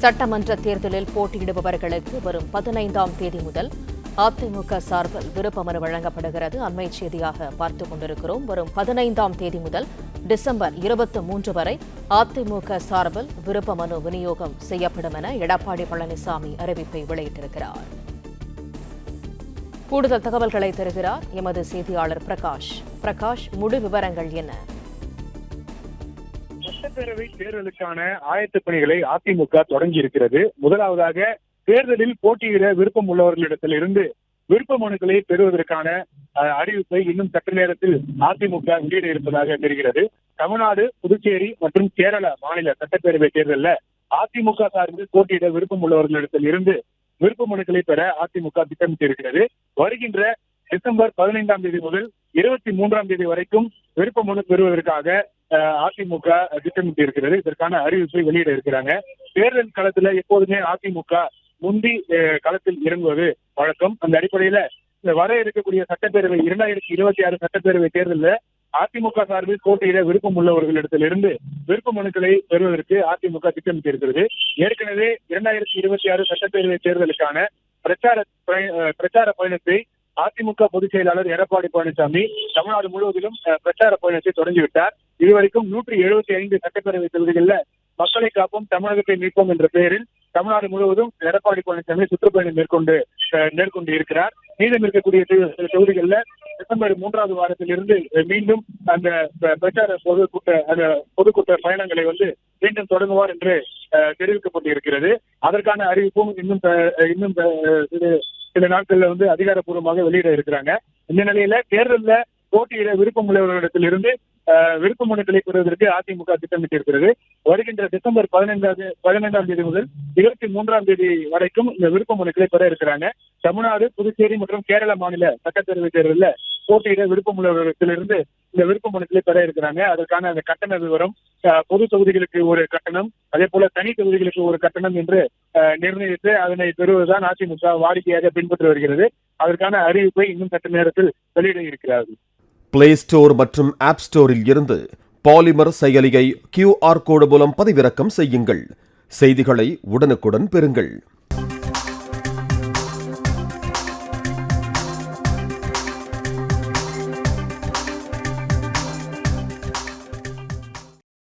சட்டமன்ற தேர்தலில் போட்டியிடுபவர்களுக்கு வரும் 15ஆம் தேதி முதல் அதிமுக சார்பில் விருப்ப மனு வழங்கப்படுகிறது. அண்மை செய்தியாக பார்த்துக் கொண்டிருக்கிறோம். வரும் 15ஆம் தேதி முதல் டிசம்பர் 23 வரை அதிமுக சார்பில் விருப்ப மனு விநியோகம் செய்யப்படும் என எடப்பாடி பழனிசாமி அறிவிப்பை வெளியிட்டிருக்கிறார். கூடுதல் தகவல்களை தருகிறார் எமது செய்தியாளர் பிரகாஷ். பிரகாஷ், முழு விவரங்கள் என்ன? சட்டப்பேரவை தேர்தலுக்கான ஆயத்த பணிகளை அதிமுக தொடங்கி இருக்கிறது. முதலாவதாக தேர்தலில் போட்டியிட விருப்பம் உள்ளவர்களிடத்தில் இருந்து விருப்ப மனுக்களை பெறுவதற்கான அறிவிப்பை இன்னும் சற்று நேரத்தில் அதிமுக வெளியிட இருப்பதாக தெரிகிறது. தமிழ்நாடு, புதுச்சேரி மற்றும் கேரள மாநில சட்டப்பேரவை தேர்தலில் அதிமுக சார்பில் போட்டியிட விருப்பம் உள்ளவர்களிடத்தில் இருந்து விருப்ப மனுக்களை பெற அதிமுக திட்டமிட்டிருக்கிறது. வருகின்ற டிசம்பர் 15ஆம் தேதி முதல் 23ஆம் தேதி வரைக்கும் விருப்ப மனு பெறுவதற்காக அதிமுக திட்டமிட்டிருக்கிறது. இதற்கான அறிவிப்பை வெளியிட இருக்கிறாங்க. தேர்தல் களத்துல எப்போதுமே அதிமுக முந்தி களத்தில் இறங்குவது வழக்கம். அந்த அடிப்படையில வர இருக்கக்கூடிய சட்டப்பேரவை 2026 சட்டப்பேரவை தேர்தலில் அதிமுக சார்பில் போட்டியிட விருப்பம் உள்ளவர்களிடத்திலிருந்து விருப்ப மனுக்களை பெறுவதற்கு அதிமுக திட்டமிட்டிருக்கிறது. ஏற்கனவே 2026 சட்டப்பேரவை தேர்தலுக்கான பிரச்சார பயணத்தை அதிமுக பொதுச் செயலாளர் எடப்பாடி பழனிசாமி தமிழ்நாடு முழுவதிலும் பிரச்சார பயணத்தை தொடங்கிவிட்டார். இதுவரைக்கும் 175 சட்டப்பேரவை தொகுதிகளில் மக்களை காப்போம், தமிழகத்தை மீட்போம் என்ற பெயரில் தமிழ்நாடு முழுவதும் எடப்பாடி பழனிசாமி சுற்றுப்பயணம் மேற்கொண்டு இருக்கிறார். மீதம் இருக்கக்கூடிய தொகுதிகளில் டிசம்பர் 3வது வாரத்திலிருந்து மீண்டும் அந்த பிரச்சார பொதுக்கூட்ட பயணங்களை மீண்டும் தொடங்குவார் என்று தெரிவிக்கப்பட்டிருக்கிறது. அதற்கான அறிவிப்பும் இன்னும் சில நாட்கள்ல அதிகாரப்பூர்வமாக வெளியிட இருக்கிறாங்க. இந்த நிலையில தேர்தலில் போட்டியிட விருப்பம் உள்ளவர்களிடத்தில் இருந்து விருப்ப மனுக்களை பெறுவதற்கு அதிமுக திட்டமிட்டிருக்கிறது. வருகின்ற டிசம்பர் 15ஆம் தேதி முதல் 23ஆம் தேதி வரைக்கும் இந்த விருப்ப மனுக்களை பெற இருக்கிறாங்க. தமிழ்நாடு, புதுச்சேரி மற்றும் கேரள மாநில சட்டப்பேரவை தேர்தலில் போட்டியிட விருப்பம் உள்ளவர்களிடத்திலிருந்து இந்த விருப்ப மனுக்களை பெற இருக்கிறாங்க. அதற்கான அந்த கட்டண விவரம், பொது தொகுதிகளுக்கு ஒரு கட்டணம், அதே போல தனி தொகுதிகளுக்கு ஒரு கட்டணம் என்று நிர்ணயித்து அதனை பெறுவதுதான் அதிமுக வாடிக்கையாக பின்பற்றி வருகிறது. அதற்கான அறிவிப்பை இன்னும் சற்று நேரத்தில் வெளியிட இருக்கிறார்கள். பிளே ஸ்டோர் மற்றும் ஆப் ஸ்டோரில் இருந்து பாலிமர் செயலியை QR கோடு மூலம் பதிவிறக்கம் செய்யுங்கள். செய்திகளை உடனுக்குடன் பெறுங்கள்.